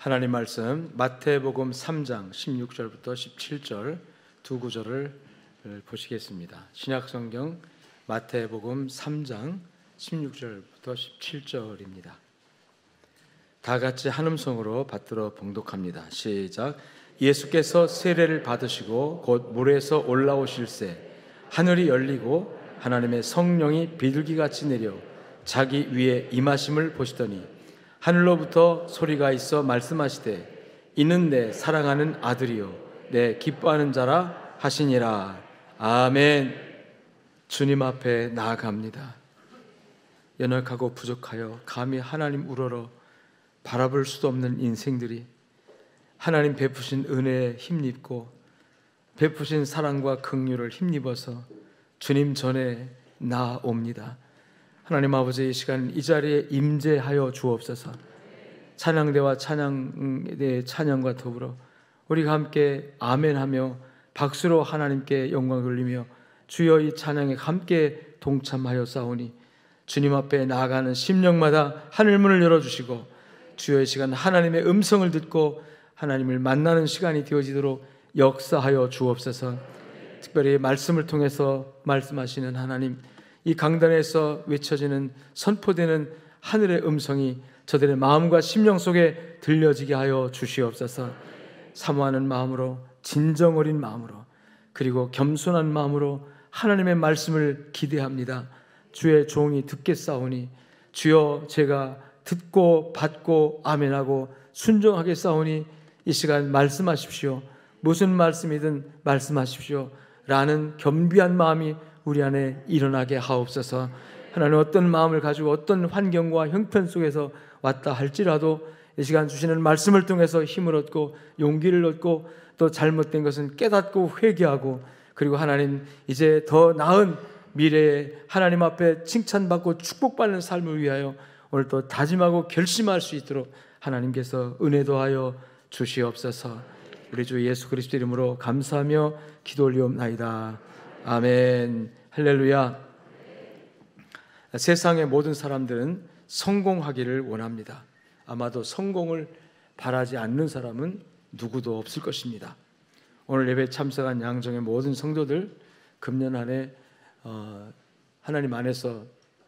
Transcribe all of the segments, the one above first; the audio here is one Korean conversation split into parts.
하나님 말씀 마태복음 3장 16절부터 17절 두 구절을 보시겠습니다. 신약성경 마태복음 3장 16절부터 17절입니다. 다 같이 한 음성으로 받들어 봉독합니다. 시작. 예수께서 세례를 받으시고 곧 물에서 올라오실새 하늘이 열리고 하나님의 성령이 비둘기같이 내려 자기 위에 임하심을 보시더니 하늘로부터 소리가 있어 말씀하시되 이는 내 사랑하는 아들이요 내 기뻐하는 자라 하시니라. 아멘. 주님 앞에 나아갑니다. 연약하고 부족하여 감히 하나님 우러러 바라볼 수도 없는 인생들이 하나님 베푸신 은혜에 힘입고 베푸신 사랑과 긍휼을 힘입어서 주님 전에 나아옵니다. 하나님 아버지, 이 시간 이 자리에 임재하여 주옵소서. 찬양대와 찬양대의 찬양과 더불어 우리가 함께 아멘하며 박수로 하나님께 영광을 돌리며 주여 이 찬양에 함께 동참하여 싸우니 주님 앞에 나아가는 심령마다 하늘문을 열어주시고 주여 이 시간 하나님의 음성을 듣고 하나님을 만나는 시간이 되어지도록 역사하여 주옵소서. 특별히 말씀을 통해서 말씀하시는 하나님, 이 강단에서 외쳐지는 선포되는 하늘의 음성이 저들의 마음과 심령 속에 들려지게 하여 주시옵소서. 사모하는 마음으로, 진정 어린 마음으로, 그리고 겸손한 마음으로 하나님의 말씀을 기대합니다. 주의 종이 듣겠사오니 주여 제가 듣고 받고 아멘하고 순종하게 싸우니 이 시간 말씀하십시오. 무슨 말씀이든 말씀하십시오 라는 겸비한 마음이 우리 안에 일어나게 하옵소서. 하나님, 어떤 마음을 가지고 어떤 환경과 형편 속에서 왔다 할지라도 이 시간 주시는 말씀을 통해서 힘을 얻고 용기를 얻고 또 잘못된 것은 깨닫고 회개하고 그리고 하나님 이제 더 나은 미래에 하나님 앞에 칭찬받고 축복받는 삶을 위하여 오늘 또 다짐하고 결심할 수 있도록 하나님께서 은혜 더하여 주시옵소서. 우리 주 예수 그리스도 이름으로 감사하며 기도 올리옵나이다. 아멘. 할렐루야. 세상의 모든 사람들은 성공하기를 원합니다. 아마도 성공을 바라지 않는 사람은 누구도 없을 것입니다. 오늘 예배 참석한 양정의 모든 성도들 금년 안에 하나님 안에서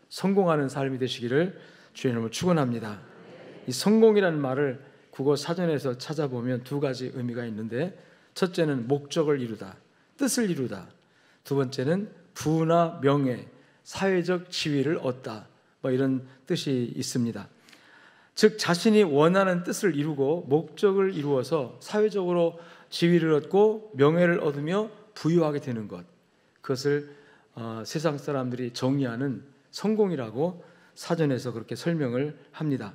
성공하는 삶이 되시기를 주의 이름으로 축원합니다. 이 성공이라는 말을 국어 사전에서 찾아보면 두 가지 의미가 있는데, 첫째는 목적을 이루다, 뜻을 이루다. 두 번째는 부나 명예, 사회적 지위를 얻다, 이런 뜻이 있습니다. 즉 자신이 원하는 뜻을 이루고 목적을 이루어서 사회적으로 지위를 얻고 명예를 얻으며 부유하게 되는 것, 그것을 세상 사람들이 정의하는 성공이라고 사전에서 그렇게 설명을 합니다.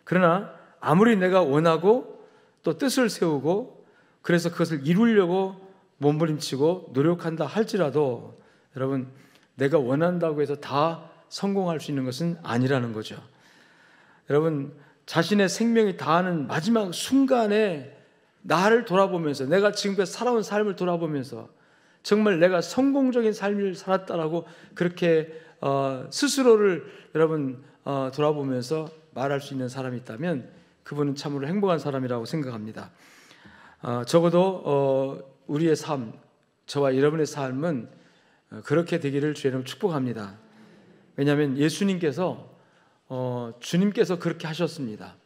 그러나 아무리 내가 원하고 또 뜻을 세우고 그래서 그것을 이루려고 몸부림치고 노력한다 할지라도 여러분, 내가 원한다고 해서 다 성공할 수 있는 것은 아니라는 거죠. 여러분, 자신의 생명이 다하는 마지막 순간에 나를 돌아보면서, 내가 지금까지 살아온 삶을 돌아보면서 정말 내가 성공적인 삶을 살았다라고 그렇게 스스로를 여러분 돌아보면서 말할 수 있는 사람이 있다면 그분은 참으로 행복한 사람이라고 생각합니다. 적어도 우리의 삶, 저와 여러분의 삶은 그렇게 되기를 주님으로 축복합니다. 왜냐하면 예수님께서 주님께서 그렇게 하셨습니다.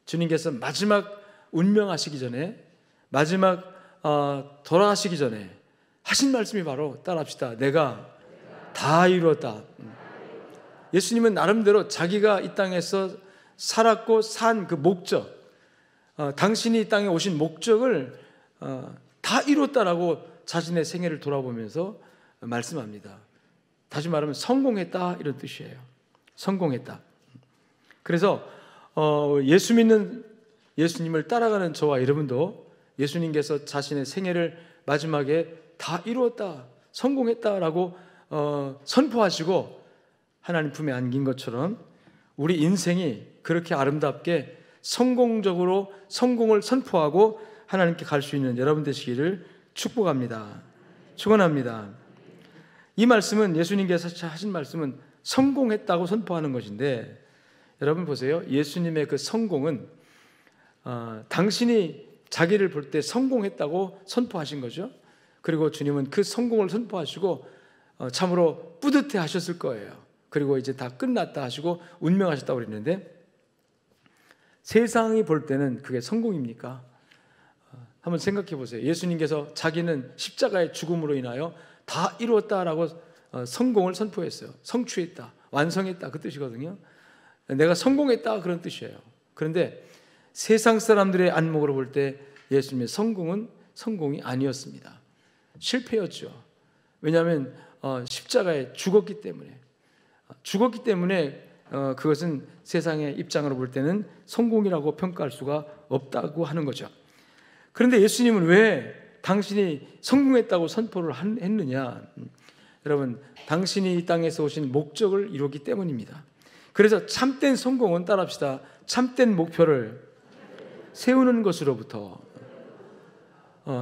주님께서 마지막 운명하시기 전에, 마지막 돌아가시기 전에 하신 말씀이 바로, 따라합시다. 내가 다 이루었다. 예수님은 나름대로 자기가 이 땅에서 살았고 산 그 목적, 당신이 이 땅에 오신 목적을 다 이뤘다라고 자신의 생애를 돌아보면서 말씀합니다. 다시 말하면 성공했다, 이런 뜻이에요. 성공했다. 그래서 예수 믿는 예수님을 따라가는 저와 여러분도 예수님께서 자신의 생애를 마지막에 다 이루었다, 성공했다라고 선포하시고 하나님 품에 안긴 것처럼 우리 인생이 그렇게 아름답게 성공적으로 성공을 선포하고 하나님께 갈 수 있는 여러분 되시기를 축복합니다. 축원합니다. 이 말씀은, 예수님께서 하신 말씀은 성공했다고 선포하는 것인데, 여러분 보세요. 예수님의 그 성공은 당신이 자기를 볼 때 성공했다고 선포하신 거죠. 그리고 주님은 그 성공을 선포하시고 참으로 뿌듯해 하셨을 거예요. 그리고 이제 다 끝났다 하시고 운명하셨다고 그랬는데, 세상이 볼 때는 그게 성공입니까? 한번 생각해 보세요. 예수님께서 자기는 십자가의 죽음으로 인하여 다 이루었다라고 성공을 선포했어요. 성취했다, 완성했다, 그 뜻이거든요. 내가 성공했다, 그런 뜻이에요. 그런데 세상 사람들의 안목으로 볼 때 예수님의 성공은 성공이 아니었습니다. 실패였죠. 왜냐하면 십자가에 죽었기 때문에 그것은 세상의 입장으로 볼 때는 성공이라고 평가할 수가 없다고 하는 거죠. 그런데 예수님은 왜 당신이 성공했다고 선포를 했느냐? 여러분, 당신이 이 땅에서 오신 목적을 이루었기 때문입니다. 그래서 참된 성공은, 따라합시다, 참된 목표를 세우는 것으로부터,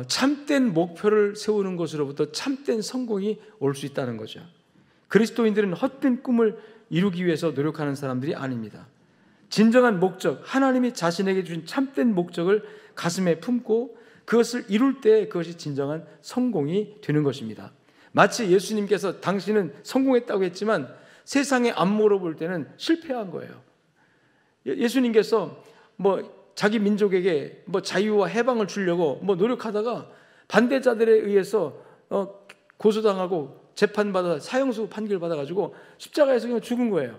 참된 목표를 세우는 것으로부터 참된 성공이 올 수 있다는 거죠. 그리스도인들은 헛된 꿈을 이루기 위해서 노력하는 사람들이 아닙니다. 진정한 목적, 하나님이 자신에게 주신 참된 목적을 가슴에 품고 그것을 이룰 때 그것이 진정한 성공이 되는 것입니다. 마치 예수님께서 당신은 성공했다고 했지만 세상의 안목으로 볼 때는 실패한 거예요. 예수님께서 자기 민족에게 자유와 해방을 주려고 노력하다가 반대자들에 의해서 고소당하고 재판받아 사형수 판결 받아가지고 십자가에서 그냥 죽은 거예요.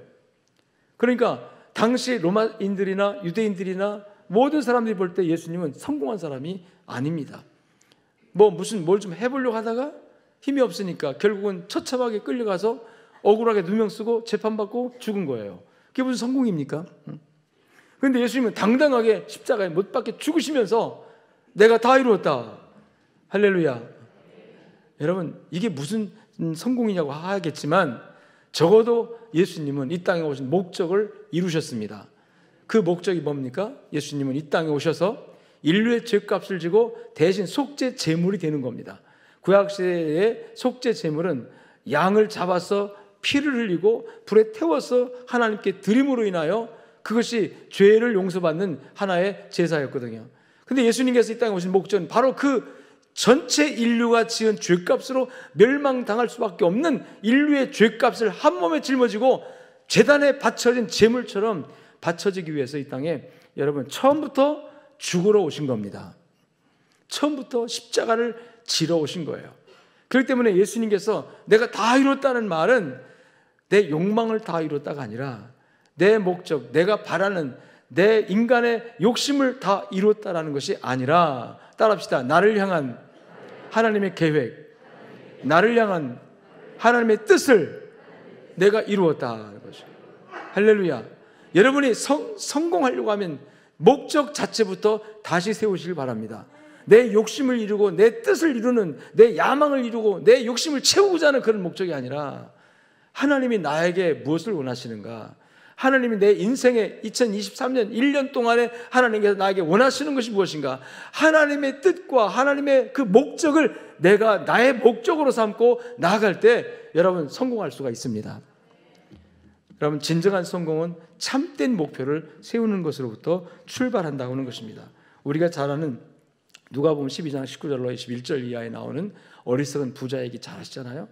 그러니까 당시 로마인들이나 유대인들이나 모든 사람들이 볼 때 예수님은 성공한 사람이 아닙니다. 뭘 좀 해보려고 하다가 힘이 없으니까 결국은 처참하게 끌려가서 억울하게 누명 쓰고 재판받고 죽은 거예요. 그게 무슨 성공입니까? 그런데 예수님은 당당하게 십자가에 못 박혀 죽으시면서 내가 다 이루었다. 할렐루야. 여러분, 이게 무슨 성공이냐고 하겠지만 적어도 예수님은 이 땅에 오신 목적을 이루셨습니다. 그 목적이 뭡니까? 예수님은 이 땅에 오셔서 인류의 죄값을 지고 대신 속죄 제물이 되는 겁니다. 구약시대의 속죄 제물은 양을 잡아서 피를 흘리고 불에 태워서 하나님께 드림으로 인하여 그것이 죄를 용서받는 하나의 제사였거든요. 근데 예수님께서 이 땅에 오신 목적은 바로 그 전체 인류가 지은 죄값으로 멸망당할 수밖에 없는 인류의 죄값을 한 몸에 짊어지고 제단에 바쳐진 제물처럼 바쳐지기 위해서 이 땅에, 여러분, 처음부터 죽으러 오신 겁니다. 처음부터 십자가를 지러 오신 거예요. 그렇기 때문에 예수님께서 내가 다 이뤘다는 말은 내 욕망을 다 이뤘다가 아니라 내 목적, 내가 바라는 내 인간의 욕심을 다 이뤘다라는 것이 아니라, 따라합시다, 나를 향한 하나님의 계획, 나를 향한 하나님의 뜻을 내가 이루었다는 것이죠. 할렐루야. 여러분이 성공하려고 하면 목적 자체부터 다시 세우시길 바랍니다. 내 욕심을 이루고 내 뜻을 이루는, 내 야망을 이루고 내 욕심을 채우고자 하는 그런 목적이 아니라 하나님이 나에게 무엇을 원하시는가, 하나님이 내 인생의 2023년 1년 동안에 하나님께서 나에게 원하시는 것이 무엇인가, 하나님의 뜻과 하나님의 그 목적을 내가 나의 목적으로 삼고 나아갈 때 여러분 성공할 수가 있습니다. 여러분, 진정한 성공은 참된 목표를 세우는 것으로부터 출발한다고 하는 것입니다. 우리가 잘 아는 누가복음 12장 19절로 21절 이하에 나오는 어리석은 부자 얘기 잘 아시잖아요.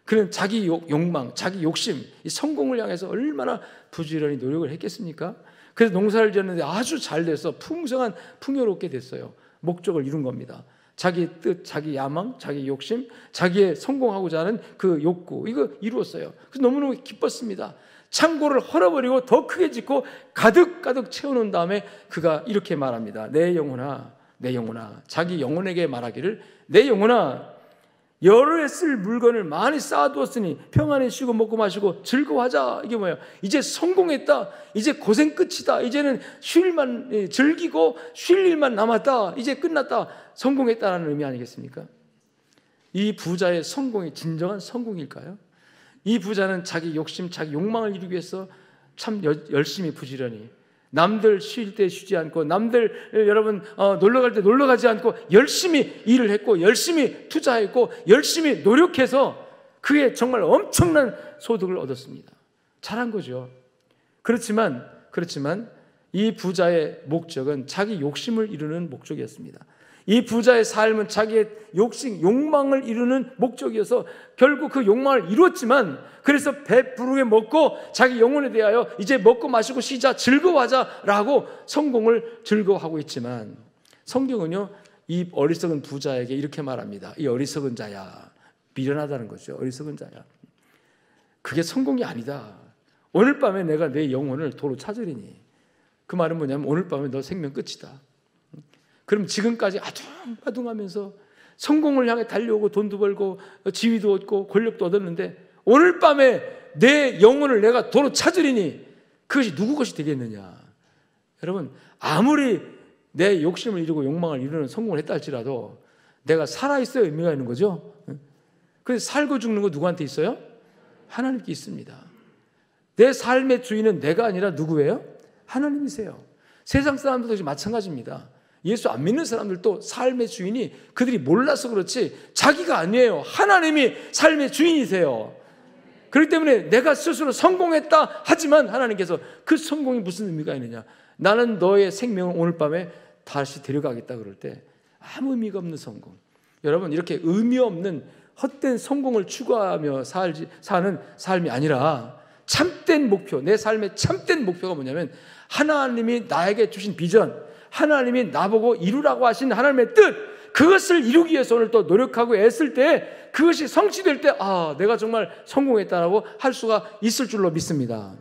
그는 자기 욕망, 자기 욕심, 이 성공을 향해서 얼마나 부지런히 노력을 했겠습니까? 그래서 농사를 지었는데 아주 잘 돼서 풍성한, 풍요롭게 됐어요. 목적을 이룬 겁니다. 자기 뜻, 자기 야망, 자기 욕심, 자기의 성공하고자 하는 그 욕구, 이거 이루었어요. 그래서 너무너무 기뻤습니다. 창고를 헐어버리고 더 크게 짓고 가득가득 채워놓은 다음에 그가 이렇게 말합니다. 내 영혼아, 내 영혼아, 자기 영혼에게 말하기를, 내 영혼아, 여러 해 쓸 물건을 많이 쌓아두었으니 평안히 쉬고 먹고 마시고 즐거워하자. 이게 뭐예요? 이제 성공했다. 이제 고생 끝이다. 이제는 쉴 일만, 즐기고 쉴 일만 남았다. 이제 끝났다. 성공했다는 의미 아니겠습니까? 이 부자의 성공이 진정한 성공일까요? 이 부자는 자기 욕심, 자기 욕망을 이루기 위해서 참 열심히 부지런히, 남들 쉴 때 쉬지 않고, 남들 여러분 놀러 갈 때 놀러 가지 않고 열심히 일을 했고, 열심히 투자했고, 열심히 노력해서 그게 정말 엄청난 소득을 얻었습니다. 잘한 거죠. 그렇지만 이 부자의 목적은 자기 욕심을 이루는 목적이었습니다. 이 부자의 삶은 자기의 욕망을 이루는 목적이어서 결국 그 욕망을 이뤘지만, 그래서 배부르게 먹고 자기 영혼에 대하여 이제 먹고 마시고 쉬자, 즐거워하자라고 성공을 즐거워하고 있지만, 성경은요 이 어리석은 부자에게 이렇게 말합니다. 이 어리석은 자야, 미련하다는 거죠. 어리석은 자야, 그게 성공이 아니다. 오늘 밤에 내가 내 영혼을 도로 찾으리니, 그 말은 뭐냐면 오늘 밤에 너 생명 끝이다. 그럼 지금까지 아둥아둥하면서 성공을 향해 달려오고 돈도 벌고 지위도 얻고 권력도 얻었는데, 오늘 밤에 내 영혼을 내가 도로 찾으리니 그것이 누구 것이 되겠느냐. 여러분, 아무리 내 욕심을 이루고 욕망을 이루는 성공을 했다 할지라도 내가 살아있어야 의미가 있는 거죠. 그래서 살고 죽는 거 누구한테 있어요? 하나님께 있습니다. 내 삶의 주인은 내가 아니라 누구예요? 하나님이세요. 세상 사람들도 마찬가지입니다. 예수 안 믿는 사람들도 삶의 주인이 그들이 몰라서 그렇지 자기가 아니에요. 하나님이 삶의 주인이세요. 그렇기 때문에 내가 스스로 성공했다 하지만 하나님께서 그 성공이 무슨 의미가 있느냐, 나는 너의 생명을 오늘 밤에 다시 데려가겠다 그럴 때 아무 의미가 없는 성공. 여러분, 이렇게 의미 없는 헛된 성공을 추구하며 사는 삶이 아니라 참된 목표, 내 삶의 참된 목표가 뭐냐면 하나님이 나에게 주신 비전, 하나님이 나보고 이루라고 하신 하나님의 뜻, 그것을 이루기 위해서 오늘 또 노력하고 애쓸 때 그것이 성취될 때 내가 정말 성공했다라고 할 수가 있을 줄로 믿습니다.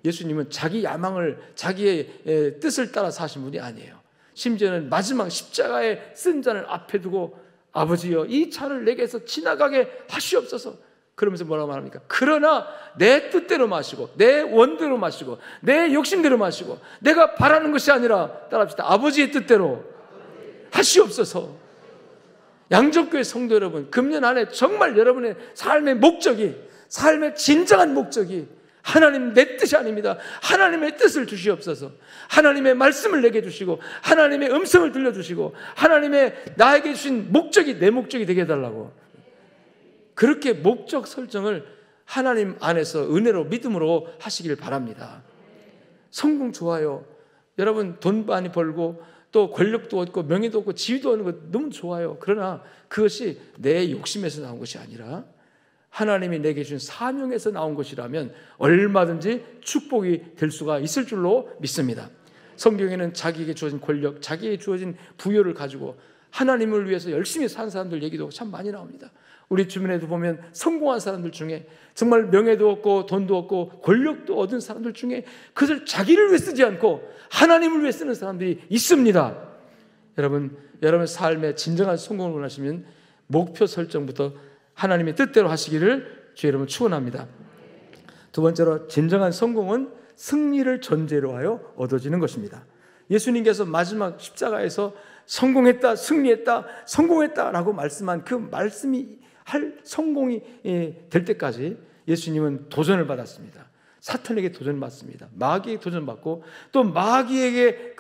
예수님은 자기 야망을, 자기의 뜻을 따라 사신 분이 아니에요. 심지어는 마지막 십자가의 쓴 잔을 앞에 두고 아버지여 이 잔을 내게서 지나가게 하시옵소서, 그러면서 뭐라고 말합니까? 그러나 내 뜻대로 마시고 내 원대로 마시고 내 욕심대로 마시고 내가 바라는 것이 아니라, 따라합시다, 아버지의 뜻대로 하시옵소서. 양정교회 성도 여러분, 금년 안에 정말 여러분의 삶의 목적이, 삶의 진정한 목적이 하나님 내 뜻이 아닙니다. 하나님의 뜻을 주시옵소서. 하나님의 말씀을 내게 주시고 하나님의 음성을 들려주시고 하나님의 나에게 주신 목적이 내 목적이 되게 해달라고, 그렇게 목적 설정을 하나님 안에서 은혜로 믿음으로 하시길 바랍니다. 성공 좋아요. 여러분, 돈 많이 벌고 또 권력도 얻고 명예도 얻고 지위도 얻는 거 너무 좋아요. 그러나 그것이 내 욕심에서 나온 것이 아니라 하나님이 내게 주신 사명에서 나온 것이라면 얼마든지 축복이 될 수가 있을 줄로 믿습니다. 성경에는 자기에게 주어진 권력, 자기에게 주어진 부여를 가지고 하나님을 위해서 열심히 산 사람들 얘기도 참 많이 나옵니다. 우리 주변에도 보면 성공한 사람들 중에 정말 명예도 얻고 돈도 얻고 권력도 얻은 사람들 중에 그것을 자기를 위해 쓰지 않고 하나님을 위해 쓰는 사람들이 있습니다. 여러분, 여러분의 삶에 진정한 성공을 원하시면 목표 설정부터 하나님의 뜻대로 하시기를 주의 이름으로 축원합니다. 두 번째로, 진정한 성공은 승리를 전제로 하여 얻어지는 것입니다. 예수님께서 마지막 십자가에서 성공했다, 승리했다, 성공했다라고 말씀한 그 말씀이 할 성공이 될 때까지 예수님은 도전을 받았습니다. 사탄에게 도전을 받습니다. 마귀에게 도전받고 또 마귀에게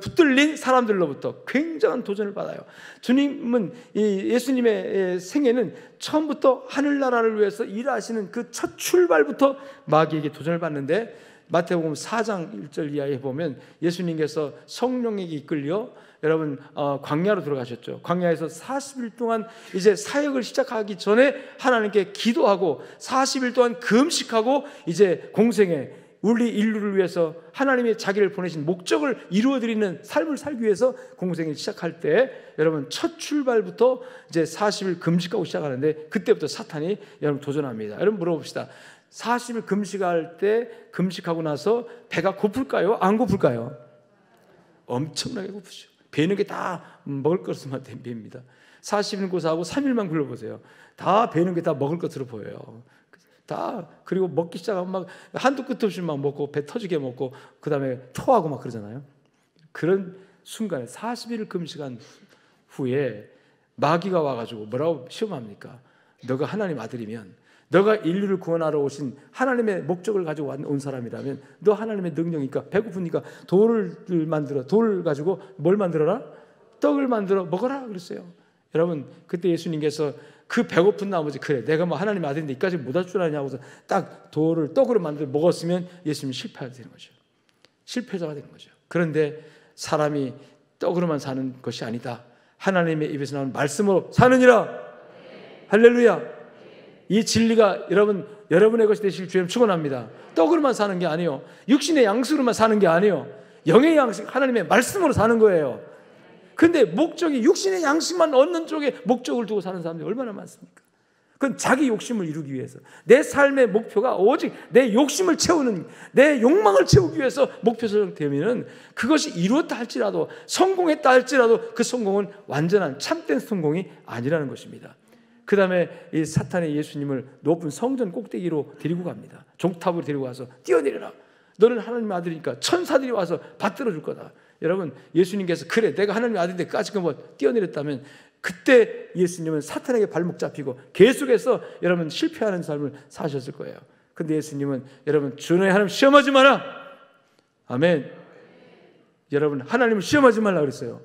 붙들린 사람들로부터 굉장한 도전을 받아요. 주님은 예수님의 생애는 처음부터 하늘나라를 위해서 일하시는 그 첫 출발부터 마귀에게 도전을 받는데, 마태복음 4장 1절 이하에 보면 예수님께서 성령에게 이끌려 여러분 광야로 들어가셨죠. 광야에서 40일 동안 이제 사역을 시작하기 전에 하나님께 기도하고 40일 동안 금식하고 이제 공생에 우리 인류를 위해서 하나님이 자기를 보내신 목적을 이루어드리는 삶을 살기 위해서 공생을 시작할 때 여러분 첫 출발부터 이제 40일 금식하고 시작하는데, 그때부터 사탄이 여러분 도전합니다. 여러분 물어봅시다. 40일 금식할 때 금식하고 나서 배가 고플까요? 안 고플까요? 엄청나게 고프죠. 배는 게 다 먹을 것으로만 된 배입니다. 40일 고사하고 3일만 굴러보세요. 다 배는 게 다 먹을 것으로 보여요. 다. 그리고 먹기 시작하면 막 한도 끝 없이 막 먹고 배 터지게 먹고 그 다음에 토하고 막 그러잖아요. 그런 순간에 40일을 금식한 후에 마귀가 와가지고 뭐라고 시험합니까? 너가 하나님 아들이면, 너가 인류를 구원하러 오신 하나님의 목적을 가지고 온 사람이라면 너 하나님의 능력이니까 배고프니까 돌을 만들어, 돌을 가지고 뭘 만들어라? 떡을 만들어 먹어라 그랬어요. 여러분, 그때 예수님께서 그 배고픈 나머지, 그래 내가 뭐 하나님의 아들인데 이까지 못할 줄 아냐고서 딱 떡으로 만들어 먹었으면 예수님이 실패하게 되는 거죠. 실패자가 되는 거죠. 그런데 사람이 떡으로만 사는 것이 아니다. 하나님의 입에서 나오는 말씀으로 사느니라. 할렐루야. 이 진리가 여러분의 것이 되실 주님 축원합니다. 떡으로만 사는 게 아니요, 육신의 양식으로만 사는 게 아니요, 영의 양식, 하나님의 말씀으로 사는 거예요. 근데 목적이 육신의 양식만 얻는 쪽에 목적을 두고 사는 사람들이 얼마나 많습니까? 그건 자기 욕심을 이루기 위해서. 내 삶의 목표가 오직 내 욕심을 채우는, 내 욕망을 채우기 위해서 목표 설정되면 그것이 이루었다 할지라도, 성공했다 할지라도 그 성공은 완전한 참된 성공이 아니라는 것입니다. 그 다음에 이 사탄이 예수님을 높은 성전 꼭대기로 데리고 갑니다. 종탑으로 데리고 가서 뛰어내려라. 너는 하나님의 아들이니까 천사들이 와서 받들어 줄 거다. 여러분, 예수님께서 그래 내가 하나님의 아들인데 까짓 거 뛰어내렸다면, 그때 예수님은 사탄에게 발목 잡히고 계속해서 여러분 실패하는 삶을 사셨을 거예요. 근데 예수님은 여러분, 주너의 하나님 시험하지 마라. 아멘. 여러분, 하나님을 시험하지 말라 그랬어요.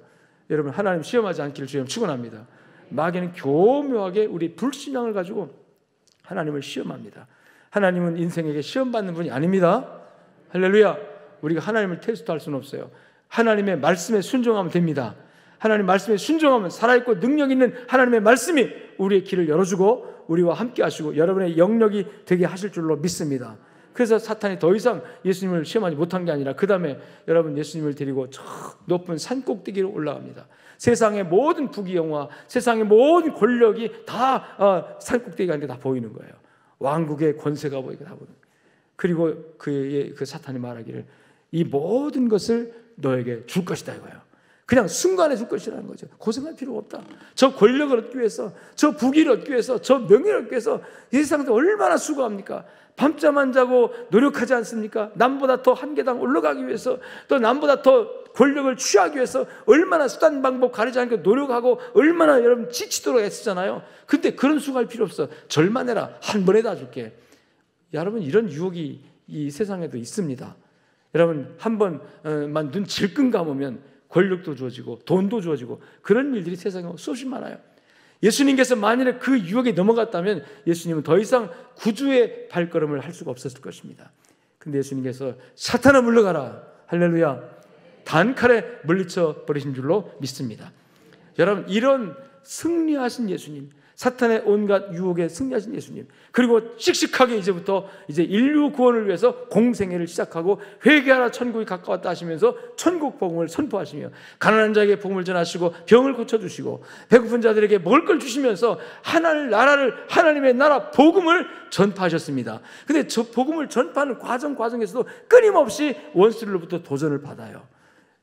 여러분, 하나님 시험하지 않기를 주님 축원합니다. 마귀는 교묘하게 우리 불신앙을 가지고 하나님을 시험합니다. 하나님은 인생에게 시험받는 분이 아닙니다. 할렐루야. 우리가 하나님을 테스트할 수는 없어요. 하나님의 말씀에 순종하면 됩니다. 하나님 말씀에 순종하면 살아있고 능력 있는 하나님의 말씀이 우리의 길을 열어주고 우리와 함께 하시고 여러분의 영역이 되게 하실 줄로 믿습니다. 그래서 사탄이 더 이상 예수님을 시험하지 못한 게 아니라 그 다음에 여러분 예수님을 데리고 저 높은 산 꼭대기로 올라갑니다. 세상의 모든 부귀영화, 세상의 모든 권력이 다 산 꼭대기가 아니라 다 보이는 거예요. 왕국의 권세가 보이고 다 보이는 거예요. 그리고 그 사탄이 말하기를 이 모든 것을 너에게 줄 것이다 이거예요. 그냥 순간에 줄 것이라는 거죠. 고생할 필요가 없다. 저 권력을 얻기 위해서, 저 부귀를 얻기 위해서, 저 명예를 얻기 위해서 이 세상에서 얼마나 수고합니까? 밤잠 안 자고 노력하지 않습니까? 남보다 더 한 계단 올라가기 위해서, 또 남보다 더 권력을 취하기 위해서 얼마나 수단 방법 가리지 않고 노력하고 얼마나 여러분 지치도록 애쓰잖아요. 근데 그런 수고할 필요 없어. 절만 해라. 한 번에 다 줄게. 여러분, 이런 유혹이 이 세상에도 있습니다. 여러분, 한 번만 눈 질끈 감으면 권력도 주어지고 돈도 주어지고 그런 일들이 세상에 수없이 많아요. 예수님께서 만일에 그 유혹에 넘어갔다면 예수님은 더 이상 구주의 발걸음을 할 수가 없었을 것입니다. 근데 예수님께서 사탄아 물러가라. 할렐루야. 단칼에 물리쳐 버리신 줄로 믿습니다. 여러분, 이런 승리하신 예수님, 사탄의 온갖 유혹에 승리하신 예수님, 그리고 씩씩하게 이제부터 이제 인류 구원을 위해서 공생애를 시작하고 회개하라 천국이 가까웠다 하시면서 천국 복음을 선포하시며 가난한 자에게 복음을 전하시고 병을 고쳐주시고 배고픈 자들에게 먹을 걸 주시면서 하나님 나라를, 하나님의 나라 복음을 전파하셨습니다. 근데 저 복음을 전파하는 과정에서도 끊임없이 원수들로부터 도전을 받아요.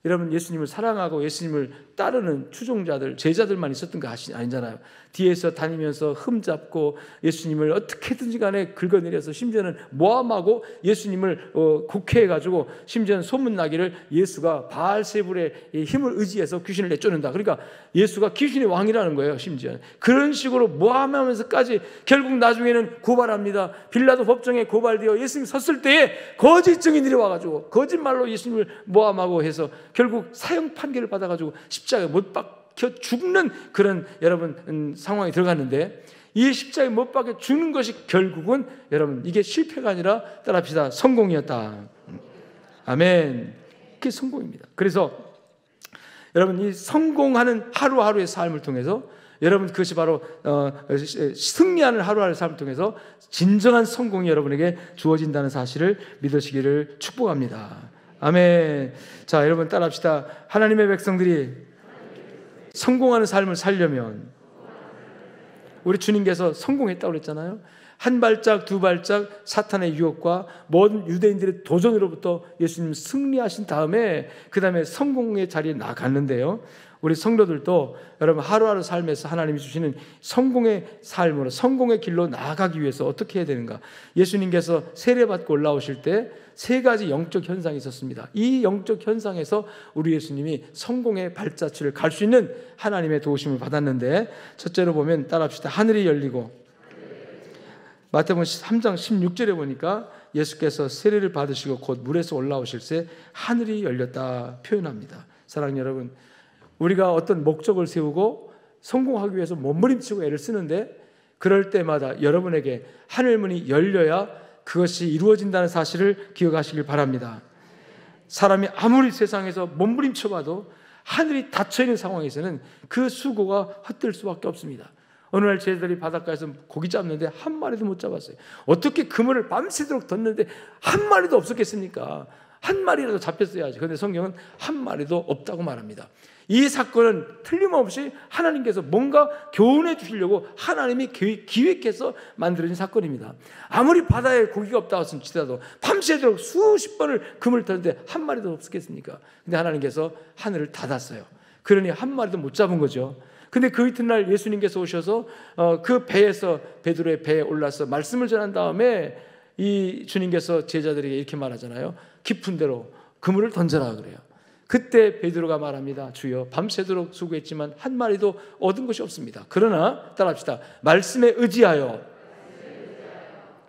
여러분, 예수님을 사랑하고 예수님을 따르는 추종자들, 제자들만 있었던 거 아니잖아요. 뒤에서 다니면서 흠잡고 예수님을 어떻게든지 간에 긁어내려서 심지어는 모함하고 예수님을 곡해해가지고 심지어는 소문나기를 예수가 바알세불의 힘을 의지해서 귀신을 내쫓는다. 그러니까 예수가 귀신의 왕이라는 거예요. 심지어는 그런 식으로 모함하면서까지 결국 나중에는 고발합니다. 빌라도 법정에 고발되어 예수님이 섰을 때에 거짓 증인들이 와가지고 거짓말로 예수님을 모함하고 해서 결국 사형 판결을 받아가지고 십자가에 못 박혀 죽는 그런 여러분 상황이 들어갔는데, 이 십자가에 못 박혀 죽는 것이 결국은 여러분 이게 실패가 아니라 따라합시다, 성공이었다. 아멘. 그게 성공입니다. 그래서 여러분, 이 성공하는 하루하루의 삶을 통해서 여러분, 그것이 바로 승리하는 하루하루의 삶을 통해서 진정한 성공이 여러분에게 주어진다는 사실을 믿으시기를 축복합니다. 아멘. 자, 여러분 따라합시다. 하나님의 백성들이 성공하는 삶을 살려면 우리 주님께서 성공했다고 그랬잖아요. 한 발짝 두 발짝 사탄의 유혹과 모든 유대인들의 도전으로부터 예수님 승리하신 다음에 그 다음에 성공의 자리에 나갔는데요. 우리 성도들도 여러분 하루하루 삶에서 하나님이 주시는 성공의 삶으로, 성공의 길로 나아가기 위해서 어떻게 해야 되는가? 예수님께서 세례받고 올라오실 때 세 가지 영적 현상이 있었습니다. 이 영적 현상에서 우리 예수님이 성공의 발자취를 갈 수 있는 하나님의 도우심을 받았는데, 첫째로 보면 따라합시다. 하늘이 열리고, 마태복음 3장 16절에 보니까 예수께서 세례를 받으시고 곧 물에서 올라오실 때 하늘이 열렸다 표현합니다. 사랑하는 여러분, 우리가 어떤 목적을 세우고 성공하기 위해서 몸부림치고 애를 쓰는데, 그럴 때마다 여러분에게 하늘문이 열려야 그것이 이루어진다는 사실을 기억하시길 바랍니다. 사람이 아무리 세상에서 몸부림쳐봐도 하늘이 닫혀있는 상황에서는 그 수고가 헛될 수밖에 없습니다. 어느 날 제자들이 바닷가에서 고기 잡는데 한 마리도 못 잡았어요. 어떻게 그물을 밤새도록 뒀는데 한 마리도 없었겠습니까? 한 마리라도 잡혔어야지. 그런데 성경은 한 마리도 없다고 말합니다. 이 사건은 틀림없이 하나님께서 뭔가 교훈해 주시려고 하나님이 기획해서 만들어진 사건입니다. 아무리 바다에 고기가 없다고 할지라도 밤새도록 수십 번을 그물을 떴는데 한 마리도 없었겠습니까? 근데 하나님께서 하늘을 닫았어요. 그러니 한 마리도 못 잡은 거죠. 근데 그 이튿날 예수님께서 오셔서 그 배에서 베드로의 배에 올라서 말씀을 전한 다음에 이 주님께서 제자들에게 이렇게 말하잖아요. 깊은 데로 그물을 던져라 그래요. 그때 베드로가 말합니다. 주여, 밤새도록 수고했지만 한 마리도 얻은 것이 없습니다. 그러나 따라합시다. 말씀에 의지하여,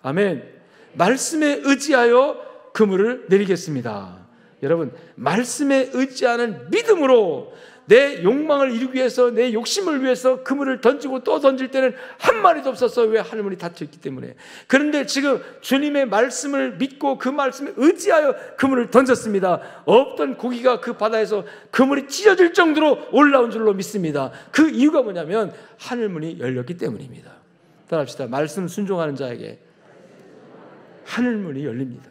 아멘. 말씀에 의지하여 그물을 내리겠습니다. 여러분, 말씀에 의지하는 믿음으로 내 욕망을 이루기 위해서, 내 욕심을 위해서 그물을 던지고 또 던질 때는 한 마리도 없었어. 왜? 하늘문이 닫혀있기 때문에. 그런데 지금 주님의 말씀을 믿고 그 말씀에 의지하여 그물을 던졌습니다. 없던 고기가 그 바다에서 그물이 찢어질 정도로 올라온 줄로 믿습니다. 그 이유가 뭐냐면 하늘문이 열렸기 때문입니다. 따라합시다. 말씀 순종하는 자에게 하늘문이 열립니다.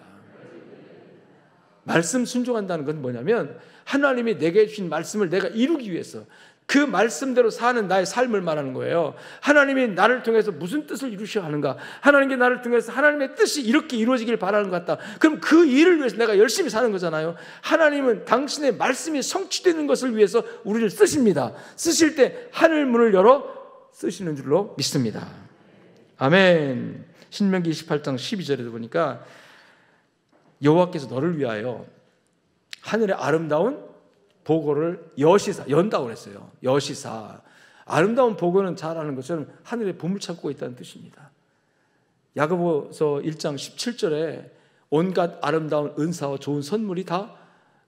말씀 순종한다는 건 뭐냐면 하나님이 내게 주신 말씀을 내가 이루기 위해서 그 말씀대로 사는 나의 삶을 말하는 거예요. 하나님이 나를 통해서 무슨 뜻을 이루셔야 하는가? 하나님께 나를 통해서 하나님의 뜻이 이렇게 이루어지길 바라는 것 같다. 그럼 그 일을 위해서 내가 열심히 사는 거잖아요. 하나님은 당신의 말씀이 성취되는 것을 위해서 우리를 쓰십니다. 쓰실 때 하늘 문을 열어 쓰시는 줄로 믿습니다. 아멘. 신명기 28장 12절에도 보니까 여호와께서 너를 위하여 하늘의 아름다운 보고를 여시사, 연다고 그랬어요. 여시사. 아름다운 보고는 잘 아는 것처럼 하늘에 보물찾고 있다는 뜻입니다. 야고보서 1장 17절에 온갖 아름다운 은사와 좋은 선물이 다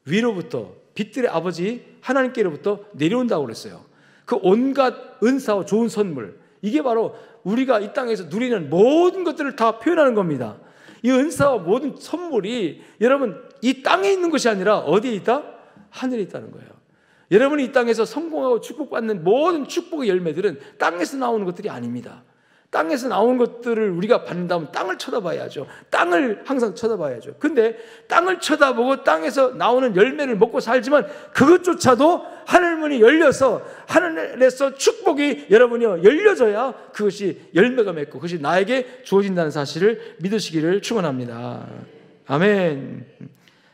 위로부터 빛들의 아버지 하나님께로부터 내려온다고 그랬어요. 그 온갖 은사와 좋은 선물, 이게 바로 우리가 이 땅에서 누리는 모든 것들을 다 표현하는 겁니다. 이 은사와 모든 선물이 여러분 이 땅에 있는 것이 아니라 어디에 있다? 하늘에 있다는 거예요. 여러분이 이 땅에서 성공하고 축복받는 모든 축복의 열매들은 땅에서 나오는 것들이 아닙니다. 땅에서 나오는 것들을 우리가 받는다면 땅을 쳐다봐야죠. 땅을 항상 쳐다봐야죠. 근데 땅을 쳐다보고 땅에서 나오는 열매를 먹고 살지만 그것조차도 하늘문이 열려서 하늘에서 축복이 여러분이요 열려져야 그것이 열매가 맺고 그것이 나에게 주어진다는 사실을 믿으시기를 축원합니다. 아멘.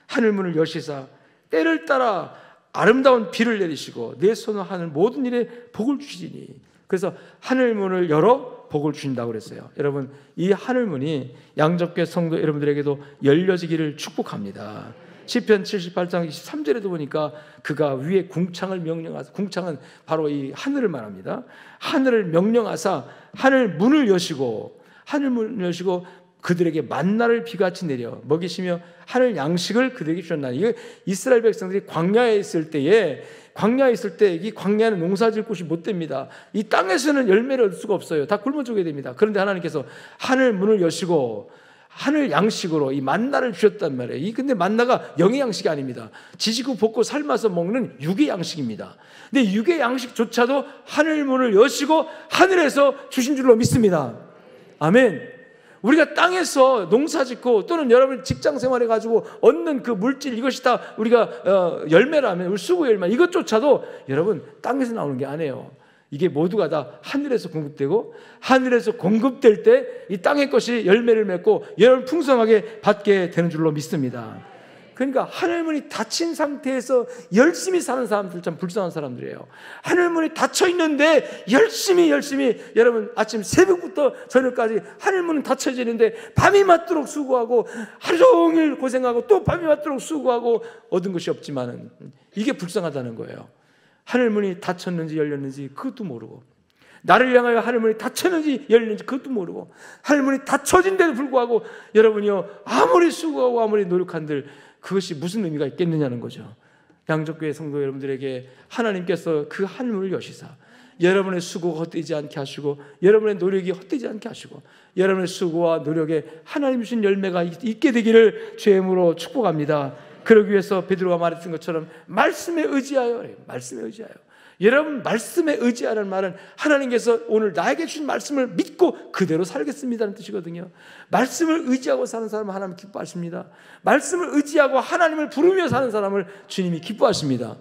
하늘문을 여시사 때를 따라 아름다운 비를 내리시고 내 손으로 하는 모든 일에 복을 주시니, 그래서 하늘문을 열어 복을 주신다고 그랬어요. 여러분, 이 하늘문이 양접교회 성도 여러분들에게도 열려지기를 축복합니다. 시편 78장 23절에도 보니까 그가 위에 궁창을 명령하사, 궁창은 바로 이 하늘을 말합니다. 하늘을 명령하사 하늘 문을 여시고, 하늘 문을 여시고 그들에게 만나를 비같이 내려 먹이시며 하늘 양식을 그들에게 주셨나니. 이게 이스라엘 백성들이 광야에 있을 때에, 광야에 있을 때 이 광야는 농사질 곳이 못 됩니다. 이 땅에서는 열매를 얻을 수가 없어요. 다 굶어 죽게 됩니다. 그런데 하나님께서 하늘 문을 여시고 하늘 양식으로 이 만나를 주셨단 말이에요. 이 근데 만나가 영의 양식이 아닙니다. 지지고 볶고 삶아서 먹는 육의 양식입니다. 근데 육의 양식조차도 하늘 문을 여시고 하늘에서 주신 줄로 믿습니다. 아멘. 우리가 땅에서 농사짓고 또는 여러분 직장 생활해 가지고 얻는 그 물질, 이것이 다 우리가 열매라면 우리 수고 열매, 이것조차도 여러분 땅에서 나오는 게 아니에요. 이게 모두가 다 하늘에서 공급되고 하늘에서 공급될 때 이 땅의 것이 열매를 맺고 여러분 풍성하게 받게 되는 줄로 믿습니다. 그러니까 하늘문이 닫힌 상태에서 열심히 사는 사람들 참 불쌍한 사람들이에요. 하늘문이 닫혀 있는데 열심히 여러분 아침 새벽부터 저녁까지 하늘문은 닫혀져 있는데 밤이 맞도록 수고하고 하루 종일 고생하고 또 밤이 맞도록 수고하고 얻은 것이 없지만은 이게 불쌍하다는 거예요. 하늘문이 닫혔는지 열렸는지 그것도 모르고, 나를 향하여 하늘문이 닫혔는지 열렸는지 그것도 모르고, 하늘문이 닫혀진데도 불구하고 여러분이요 아무리 수고하고 아무리 노력한들 그것이 무슨 의미가 있겠느냐는 거죠. 양접교회 성도 여러분들에게 하나님께서 그 하늘문을 여시사 여러분의 수고가 헛되지 않게 하시고 여러분의 노력이 헛되지 않게 하시고 여러분의 수고와 노력에 하나님 주신 열매가 있게 되기를 주의 이름으로 축복합니다. 그러기 위해서 베드로가 말했던 것처럼 말씀에 의지하여, 말씀에 의지하여. 여러분, 말씀에 의지하라는 말은 하나님께서 오늘 나에게 주신 말씀을 믿고 그대로 살겠습니다는 뜻이거든요. 말씀을 의지하고 사는 사람은 하나님 기뻐하십니다. 말씀을 의지하고 하나님을 부르며 사는 사람을 주님이 기뻐하십니다.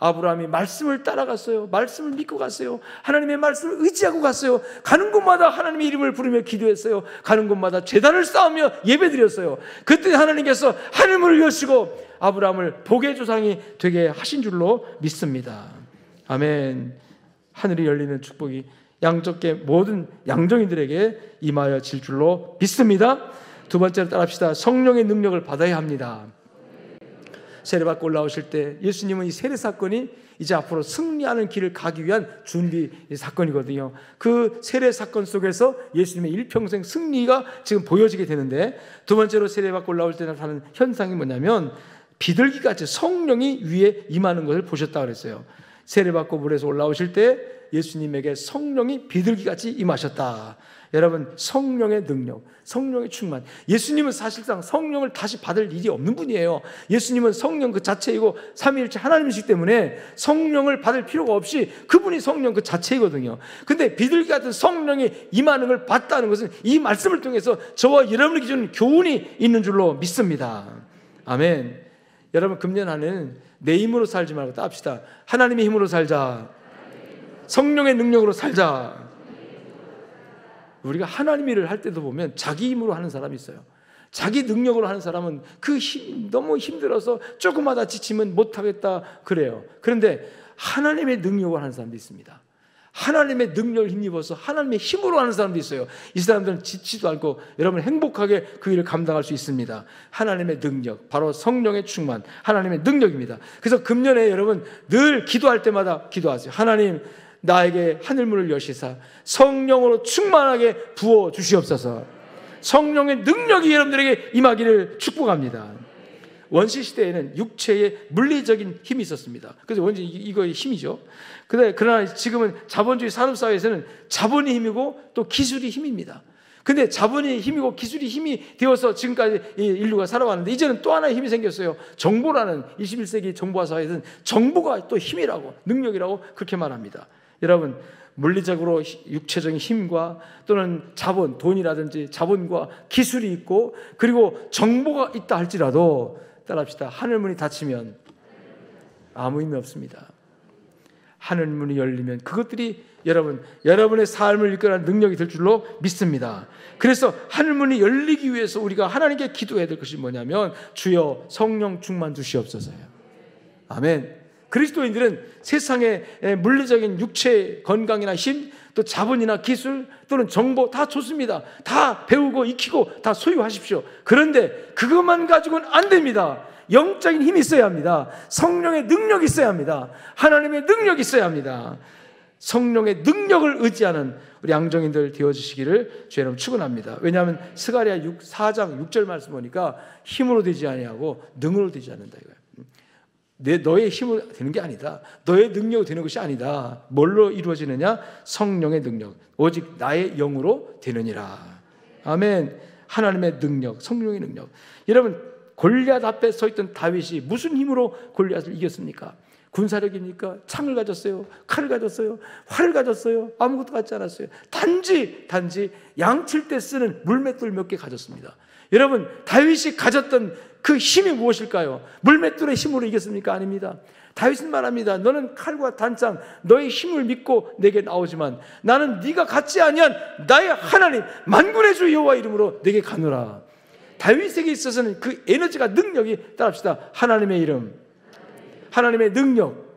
아브라함이 말씀을 따라갔어요. 말씀을 믿고 갔어요. 하나님의 말씀을 의지하고 갔어요. 가는 곳마다 하나님의 이름을 부르며 기도했어요. 가는 곳마다 제단을 쌓으며 예배드렸어요. 그때 하나님께서 하늘문을 여시고 아브라함을 복의 조상이 되게 하신 줄로 믿습니다. 아멘. 하늘이 열리는 축복이 양적계 모든 양정인들에게 임하여 질 줄로 믿습니다. 두 번째로 따라합시다. 성령의 능력을 받아야 합니다. 세례받고 올라오실 때 예수님은 이 세례 사건이 이제 앞으로 승리하는 길을 가기 위한 준비 사건이거든요. 그 세례 사건 속에서 예수님의 일평생 승리가 지금 보여지게 되는데, 두 번째로 세례받고 올라올 때 나타나는 현상이 뭐냐면 비둘기같이 성령이 위에 임하는 것을 보셨다고 그랬어요. 세례받고 물에서 올라오실 때 예수님에게 성령이 비둘기같이 임하셨다. 여러분, 성령의 능력, 성령의 충만. 예수님은 사실상 성령을 다시 받을 일이 없는 분이에요. 예수님은 성령 그 자체이고 삼위일체 하나님이시기 때문에 성령을 받을 필요가 없이 그분이 성령 그 자체이거든요. 근데 비둘기 같은 성령이 임하는 걸 봤다는 것은 이 말씀을 통해서 저와 여러분의 기준 교훈이 있는 줄로 믿습니다. 아멘. 여러분, 금년 한해는 내 힘으로 살지 말고 따합시다. 하나님의 힘으로 살자. 성령의 능력으로 살자. 우리가 하나님 일을 할 때도 보면 자기 힘으로 하는 사람이 있어요. 자기 능력으로 하는 사람은 그 힘, 너무 힘들어서 조금마다 지치면 못하겠다 그래요. 그런데 하나님의 능력으로 하는 사람도 있습니다. 하나님의 능력을 힘입어서 하나님의 힘으로 하는 사람도 있어요. 이 사람들은 지치지도 않고 여러분 행복하게 그 일을 감당할 수 있습니다. 하나님의 능력, 바로 성령의 충만, 하나님의 능력입니다. 그래서 금년에 여러분 늘 기도할 때마다 기도하세요. 하나님, 나에게 하늘문을 여시사 성령으로 충만하게 부어 주시옵소서. 성령의 능력이 여러분들에게 임하기를 축복합니다. 원시 시대에는 육체의 물리적인 힘이 있었습니다. 그래서 원시 이거의 힘이죠. 그러나 지금은 자본주의 산업사회에서는 자본이 힘이고 또 기술이 힘입니다. 근데 자본이 힘이고 기술이 힘이 되어서 지금까지 인류가 살아왔는데, 이제는 또 하나의 힘이 생겼어요. 정보라는 21세기 정보화 사회에서는 정보가 또 힘이라고, 능력이라고 그렇게 말합니다. 여러분, 물리적으로 육체적인 힘과 또는 자본, 돈이라든지 자본과 기술이 있고 그리고 정보가 있다 할지라도 따라합시다. 하늘문이 닫히면 아무 의미 없습니다. 하늘문이 열리면 그것들이 여러분의 삶을 이끌어가는 능력이 될 줄로 믿습니다. 그래서 하늘문이 열리기 위해서 우리가 하나님께 기도해야 될 것이 뭐냐면 주여 성령 충만 주시옵소서요. 아멘. 그리스도인들은 세상의 물리적인 육체 건강이나 힘, 또 자본이나 기술 또는 정보 다 좋습니다. 다 배우고 익히고 다 소유하십시오. 그런데 그것만 가지고는 안 됩니다. 영적인 힘이 있어야 합니다. 성령의 능력이 있어야 합니다. 하나님의 능력이 있어야 합니다. 성령의 능력을 의지하는 우리 양정인들 되어주시기를 주 여러분 축원합니다. 왜냐하면 스가랴 4장 6절 말씀 보니까 힘으로 되지 아니하고 능으로 되지 않는다 이거예요. 너의 힘으로 되는 게 아니다. 너의 능력으로 되는 것이 아니다. 뭘로 이루어지느냐? 성령의 능력. 오직 나의 영으로 되느니라. 아멘. 하나님의 능력, 성령의 능력. 여러분, 골리앗 앞에 서 있던 다윗이 무슨 힘으로 골리앗을 이겼습니까? 군사력입니까? 창을 가졌어요? 칼을 가졌어요? 활을 가졌어요? 아무것도 갖지 않았어요. 단지 양칠 때 쓰는 물맷돌 몇 개 가졌습니다. 여러분, 다윗이 가졌던 그 힘이 무엇일까요? 물맷돌의 힘으로 이겼습니까? 아닙니다. 다윗은 말합니다. 너는 칼과 단창, 너의 힘을 믿고 내게 나오지만 나는 네가 갖지 아니한 나의 하나님 만군의 주 여호와 이름으로 내게 가노라. 다윗에게 있어서는 그 에너지가, 능력이, 따라합시다, 하나님의 이름, 하나님의 능력.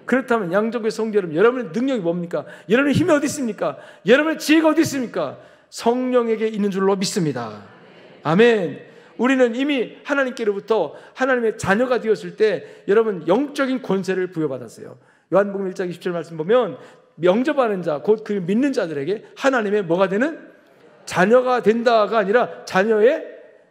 그렇다면 양정교회 성도 여러분, 여러분의 능력이 뭡니까? 여러분의 힘이 어디 있습니까? 여러분의 지혜가 어디 있습니까? 성령에게 있는 줄로 믿습니다. 아멘. 우리는 이미 하나님께로부터 하나님의 자녀가 되었을 때 여러분 영적인 권세를 부여받았어요. 요한복음 1장 20절 말씀 보면 영접하는 자, 곧 그 믿는 자들에게 하나님의 뭐가 되는? 자녀가 된다가 아니라 자녀의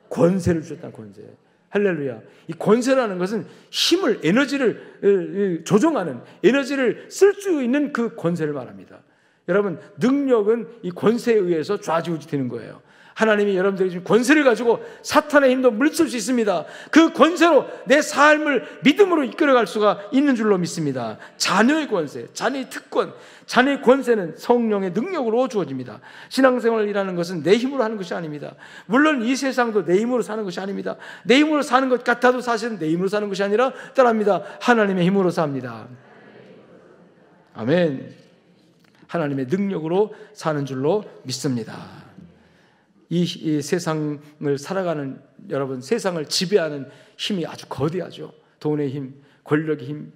권세를 주셨다는 권세. 할렐루야. 이 권세라는 것은 힘을, 에너지를 조정하는, 에너지를 쓸 수 있는 그 권세를 말합니다. 여러분, 능력은 이 권세에 의해서 좌지우지 되는 거예요. 하나님이 여러분들에게 준 권세를 가지고 사탄의 힘도 물리칠 수 있습니다. 그 권세로 내 삶을 믿음으로 이끌어갈 수가 있는 줄로 믿습니다. 자녀의 권세, 자녀의 특권, 자녀의 권세는 성령의 능력으로 주어집니다. 신앙생활이라는 것은 내 힘으로 하는 것이 아닙니다. 물론 이 세상도 내 힘으로 사는 것이 아닙니다. 내 힘으로 사는 것 같아도 사실은 내 힘으로 사는 것이 아니라 따라합니다. 하나님의 힘으로 삽니다. 아멘. 하나님의 능력으로 사는 줄로 믿습니다. 이 세상을 살아가는 여러분, 세상을 지배하는 힘이 아주 거대하죠. 돈의 힘, 권력의 힘,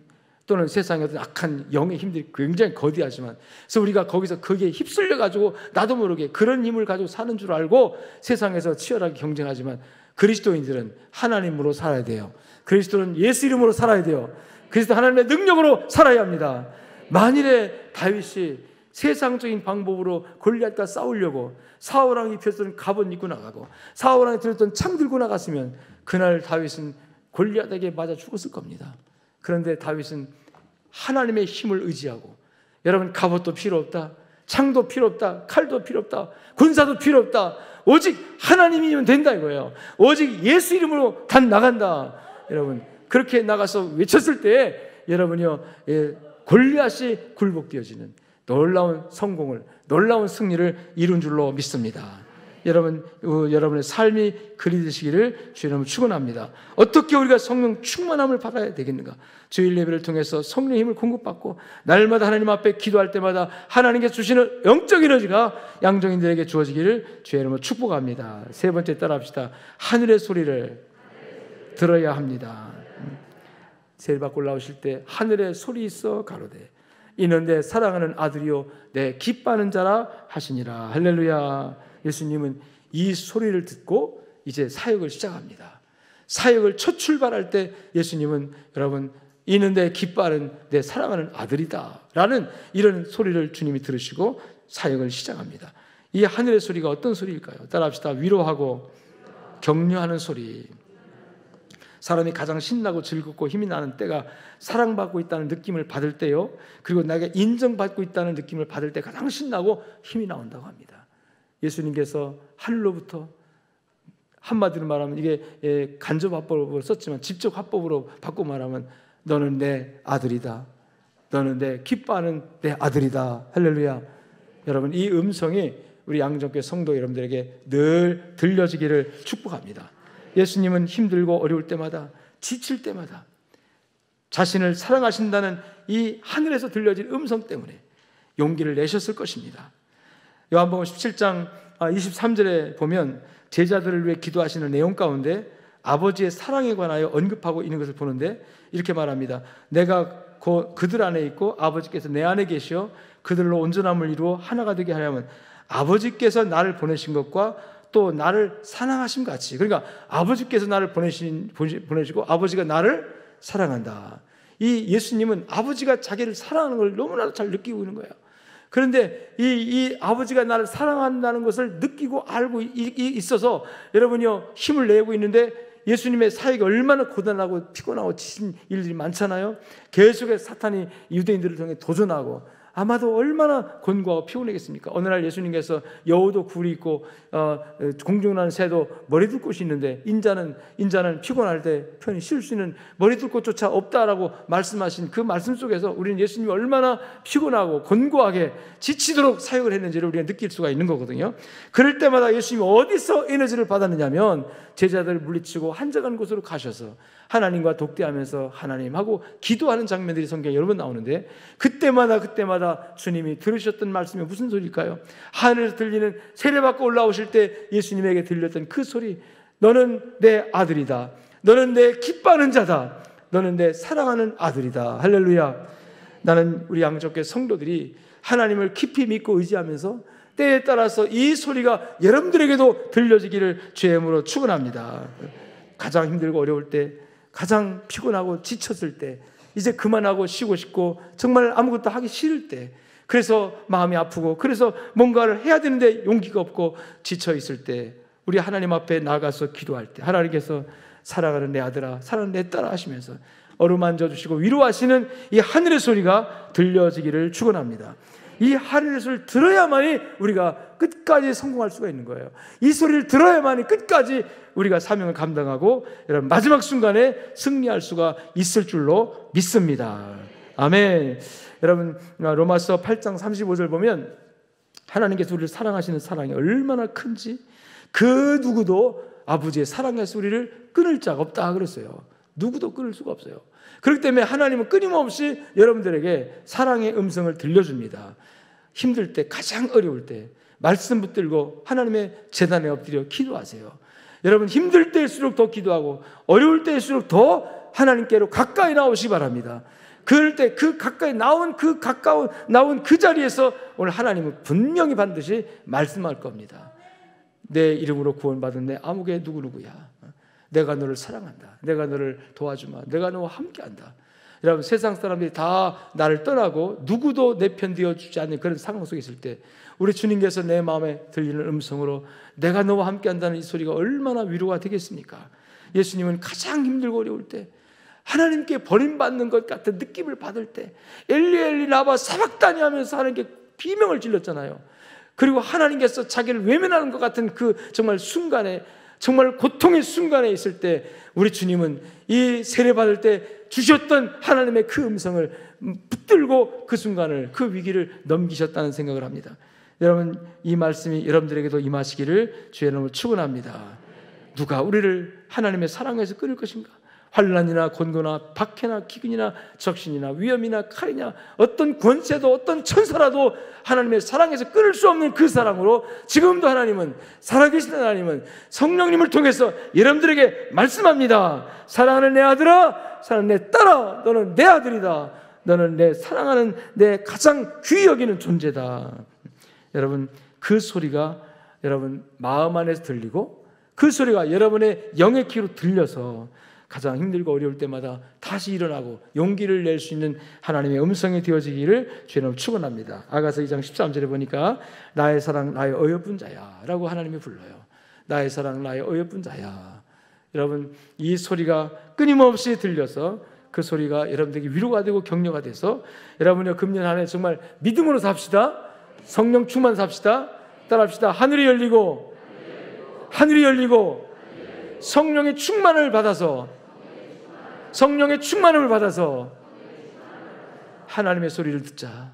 또는 세상의 어떤 악한 영의 힘들이 굉장히 거대하지만, 그래서 우리가 거기서 거기에 휩쓸려 가지고 나도 모르게 그런 힘을 가지고 사는 줄 알고 세상에서 치열하게 경쟁하지만, 그리스도인들은 하나님으로 살아야 돼요. 그리스도는 예수 이름으로 살아야 돼요. 그리스도 하나님의 능력으로 살아야 합니다. 만일에 다윗이 세상적인 방법으로 골리앗과 싸우려고 사울왕이 폈던 갑옷 입고 나가고 사울왕이 들었던 창 들고 나갔으면 그날 다윗은 골리앗에게 맞아 죽었을 겁니다. 그런데 다윗은 하나님의 힘을 의지하고, 여러분, 갑옷도 필요 없다, 창도 필요 없다, 칼도 필요 없다, 군사도 필요 없다, 오직 하나님이면 된다 이거예요. 오직 예수 이름으로 단 나간다. 여러분, 그렇게 나가서 외쳤을 때 여러분이요, 골리앗이 굴복되어지는 놀라운 성공을, 놀라운 승리를 이룬 줄로 믿습니다. 여러분, 여러분의 삶이 그리 되시기를 주의 이름으로 축원합니다. 어떻게 우리가 성령 충만함을 받아야 되겠는가? 주일 예배를 통해서 성령의 힘을 공급받고 날마다 하나님 앞에 기도할 때마다 하나님께 주시는 영적 에너지가 양정인들에게 주어지기를 주의 이름으로 축복합니다. 세 번째 따라합시다. 하늘의 소리를 들어야 합니다. 세일 밖으로 나오실 때 하늘의 소리 있어 가로되 이는 내 사랑하는 아들이요 내 기뻐하는 자라 하시니라. 할렐루야. 예수님은 이 소리를 듣고 이제 사역을 시작합니다. 사역을 첫 출발할 때 예수님은 여러분, 이는 내 기뻐하는 내 사랑하는 아들이다 라는 이런 소리를 주님이 들으시고 사역을 시작합니다. 이 하늘의 소리가 어떤 소리일까요? 따라합시다. 위로하고 격려하는 소리. 사람이 가장 신나고 즐겁고 힘이 나는 때가 사랑받고 있다는 느낌을 받을 때요, 그리고 나에게 인정받고 있다는 느낌을 받을 때 가장 신나고 힘이 나온다고 합니다. 예수님께서 하늘로부터, 한마디로 말하면 이게 간접 화법으로 썼지만 직접 화법으로 바꾸고 말하면 너는 내 아들이다, 너는 내 기뻐하는 내 아들이다. 할렐루야. 여러분, 이 음성이 우리 양정교회 성도 여러분들에게 늘 들려지기를 축복합니다. 예수님은 힘들고 어려울 때마다, 지칠 때마다 자신을 사랑하신다는 이 하늘에서 들려질 음성 때문에 용기를 내셨을 것입니다. 요한복음 17장 23절에 보면 제자들을 위해 기도하시는 내용 가운데 아버지의 사랑에 관하여 언급하고 있는 것을 보는데 이렇게 말합니다. 내가 그들 안에 있고 아버지께서 내 안에 계시어 그들로 온전함을 이루어 하나가 되게 하려면 아버지께서 나를 보내신 것과 또 나를 사랑하심 같이, 그러니까 아버지께서 나를 보내시고 아버지가 나를 사랑한다. 이 예수님은 아버지가 자기를 사랑하는 걸 너무나 잘 느끼고 있는 거예요. 그런데 이 아버지가 나를 사랑한다는 것을 느끼고 알고 있어서 여러분이요, 힘을 내고 있는데 예수님의 사역이 얼마나 고단하고 피곤하고 지친 일들이 많잖아요. 계속해서 사탄이 유대인들을 통해 도전하고 아마도 얼마나 곤고하고 피곤하겠습니까? 어느 날 예수님께서 여우도 굴이 있고 공중나는 새도 머리 둘 곳이 있는데 인자는 피곤할 때 편히 쉴 수 있는 머리 둘 곳조차 없다라고 말씀하신 그 말씀 속에서 우리는 예수님이 얼마나 피곤하고 곤고하게 지치도록 사역을 했는지를 우리가 느낄 수가 있는 거거든요. 그럴 때마다 예수님이 어디서 에너지를 받았느냐면 제자들을 물리치고 한적한 곳으로 가셔서 하나님과 독대하면서 하나님하고 기도하는 장면들이 성경에 여러 번 나오는데 그때마다 주님이 들으셨던 말씀이 무슨 소리일까요? 하늘에서 들리는 세례받고 올라오실 때 예수님에게 들렸던 그 소리, 너는 내 아들이다, 너는 내 기뻐하는 자다, 너는 내 사랑하는 아들이다. 할렐루야. 나는 우리 양적교회 성도들이 하나님을 깊이 믿고 의지하면서 때에 따라서 이 소리가 여러분들에게도 들려지기를 주의 이름으로 축원합니다. 가장 힘들고 어려울 때, 가장 피곤하고 지쳤을 때, 이제 그만하고 쉬고 싶고 정말 아무것도 하기 싫을 때, 그래서 마음이 아프고 그래서 뭔가를 해야 되는데 용기가 없고 지쳐 있을 때, 우리 하나님 앞에 나가서 기도할 때 하나님께서 사랑하는 내 아들아, 사랑하는 내 딸아 하시면서 어루만져 주시고 위로하시는 이 하늘의 소리가 들려지기를 축원합니다. 이 하늘의 소리를 들어야만이 우리가 끝까지 성공할 수가 있는 거예요. 이 소리를 들어야만이 끝까지 우리가 사명을 감당하고 여러분 마지막 순간에 승리할 수가 있을 줄로 믿습니다. 아멘. 여러분 로마서 8장 35절 보면 하나님께서 우리를 사랑하시는 사랑이 얼마나 큰지 그 누구도 아버지의 사랑의 소리를 끊을 자가 없다 그랬어요. 누구도 끊을 수가 없어요. 그렇기 때문에 하나님은 끊임없이 여러분들에게 사랑의 음성을 들려줍니다. 힘들 때, 가장 어려울 때 말씀 붙들고 하나님의 제단에 엎드려 기도하세요. 여러분 힘들 때일수록 더 기도하고 어려울 때일수록 더 하나님께로 가까이 나오시기 바랍니다. 그럴 때 그 가까이 나온 그 자리에서 오늘 하나님은 분명히 반드시 말씀할 겁니다. 내 이름으로 구원받은 내 아무개 누구누구야. 내가 너를 사랑한다. 내가 너를 도와주마. 내가 너와 함께한다. 여러분 세상 사람들이 다 나를 떠나고 누구도 내 편 되어주지 않는 그런 상황 속에 있을 때 우리 주님께서 내 마음에 들리는 음성으로 내가 너와 함께한다는 이 소리가 얼마나 위로가 되겠습니까? 예수님은 가장 힘들고 어려울 때 하나님께 버림받는 것 같은 느낌을 받을 때 엘리 엘리 라마 사박다니 하면서 하나님께 비명을 질렀잖아요. 그리고 하나님께서 자기를 외면하는 것 같은 그 정말 순간에 정말 고통의 순간에 있을 때 우리 주님은 이 세례받을 때 주셨던 하나님의 그 음성을 붙들고 그 순간을 그 위기를 넘기셨다는 생각을 합니다. 여러분 이 말씀이 여러분들에게도 임하시기를 주의 이름으로 축원합니다. 누가 우리를 하나님의 사랑에서 끊을 것인가? 환난이나 곤고나 박해나 기근이나 적신이나 위험이나 칼이냐 어떤 권세도 어떤 천사라도 하나님의 사랑에서 끊을 수 없는 그 사랑으로 지금도 하나님은 살아계신 하나님은 성령님을 통해서 여러분들에게 말씀합니다. 사랑하는 내 아들아, 사랑하는 내 딸아, 너는 내 아들이다. 너는 내 사랑하는 내 가장 귀히 여기는 존재다. 여러분 그 소리가 여러분 마음 안에서 들리고 그 소리가 여러분의 영의 귀로 들려서 가장 힘들고 어려울 때마다 다시 일어나고 용기를 낼 수 있는 하나님의 음성이 되어지기를 주님으로 축원합니다. 아가서 2장 13절에 보니까 나의 사랑 나의 어여쁜 자야 라고 하나님이 불러요. 나의 사랑 나의 어여쁜 자야. 여러분 이 소리가 끊임없이 들려서 그 소리가 여러분들에게 위로가 되고 격려가 돼서 여러분의 금년 한 해 정말 믿음으로 삽시다. 성령 충만 삽시다. 따라합시다. 하늘이 열리고 성령의 충만을 받아서 하나님의 소리를 듣자.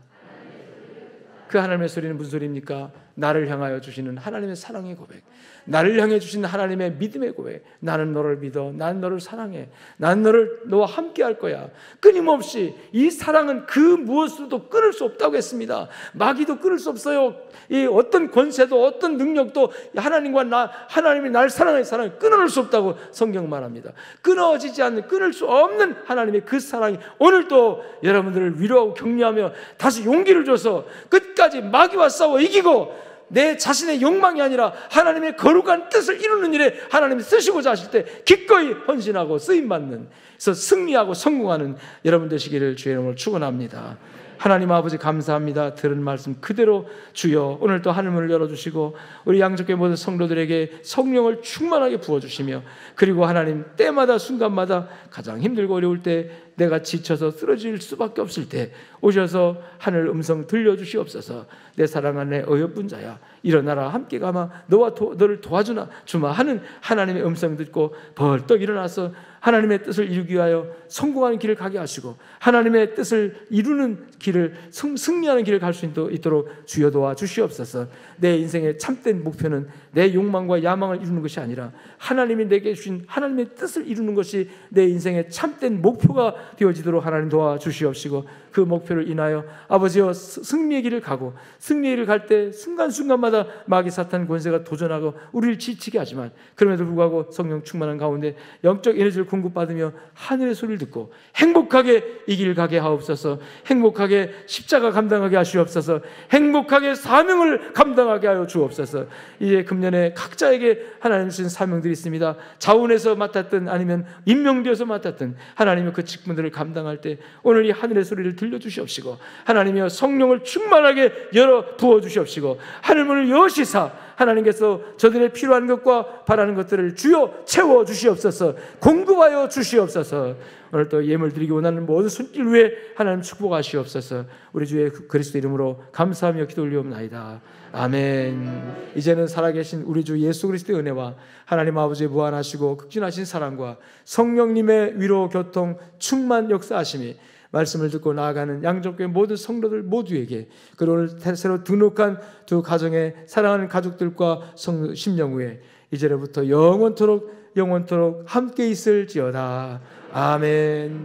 그 하나님의 소리는 무슨 소리입니까? 나를 향하여 주시는 하나님의 사랑의 고백, 나를 향해 주시는 하나님의 믿음의 고백. 나는 너를 믿어. 나는 너를 사랑해. 나는 너와 함께 할 거야. 끊임없이 이 사랑은 그 무엇으로도 끊을 수 없다고 했습니다. 마귀도 끊을 수 없어요. 이 어떤 권세도 어떤 능력도 하나님이 날 사랑하는 사랑을 끊어낼 수 없다고 성경 말합니다. 끊어지지 않는, 끊을 수 없는 하나님의 그 사랑이 오늘도 여러분들을 위로하고 격려하며 다시 용기를 줘서 끝까지 마귀와 싸워 이기고 내 자신의 욕망이 아니라 하나님의 거룩한 뜻을 이루는 일에 하나님이 쓰시고자 하실 때 기꺼이 헌신하고 쓰임받는, 그래서 승리하고 성공하는 여러분 되시기를 주의 이름으로 축원합니다. 하나님 아버지 감사합니다. 들은 말씀 그대로 주여 오늘 또 하늘문을 열어주시고 우리 양적교회 모든 성도들에게 성령을 충만하게 부어주시며, 그리고 하나님 때마다 순간마다 가장 힘들고 어려울 때 내가 지쳐서 쓰러질 수밖에 없을 때 오셔서 하늘 음성 들려주시옵소서. 내 사랑하는 내 어여쁜 자야 일어나라, 함께 가마, 너를 도와주나 주마 하는 하나님의 음성 듣고 벌떡 일어나서 하나님의 뜻을 이루기 위하여 성공하는 길을 가게 하시고 하나님의 뜻을 이루는 길을 승리하는 길을 갈 수 있도록 주여 도와주시옵소서. 내 인생의 참된 목표는 내 욕망과 야망을 이루는 것이 아니라 하나님이 내게 주신 하나님의 뜻을 이루는 것이 내 인생의 참된 목표가 되어지도록 하나님 도와주시옵시고, 그 목표를 인하여 아버지여 승리의 길을 가고 승리의 길을 갈 때 순간순간마다 마귀 사탄 권세가 도전하고 우리를 지치게 하지만 그럼에도 불구하고 성령 충만한 가운데 영적 에너지를 공급받으며 하늘의 소리를 듣고 행복하게 이 길 가게 하옵소서. 행복하게 십자가 감당하게 하시옵소서. 행복하게 사명을 감당하게 하여 주옵소서. 이제 금년에 각자에게 하나님 주신 사명들이 있습니다. 자원에서 맡았든 아니면 임명되어서 맡았든 하나님의 그 직분들을 감당할 때 오늘 이 하늘의 소리를 들려주시옵시고 하나님이여 성령을 충만하게 열어 부어주시옵시고 하늘문을 여시사 하나님께서 저들의 필요한 것과 바라는 것들을 주여 채워 주시옵소서. 공급하여 주시옵소서. 오늘 또 예물 드리기 원하는 모든 손길 위에 하나님 축복하시옵소서. 우리 주의 그리스도 이름으로 감사하며 기도 올리옵나이다. 아멘. 이제는 살아계신 우리 주 예수 그리스도의 은혜와 하나님 아버지의 무한하시고 극진하신 사랑과 성령님의 위로 교통 충만 역사하심이 말씀을 듣고 나아가는 양족교회 모든 성도들 모두에게, 그리고 오늘 새로 등록한 두 가정의 사랑하는 가족들과 심령 위에 이제로부터 영원토록 함께 있을지어다. 아멘.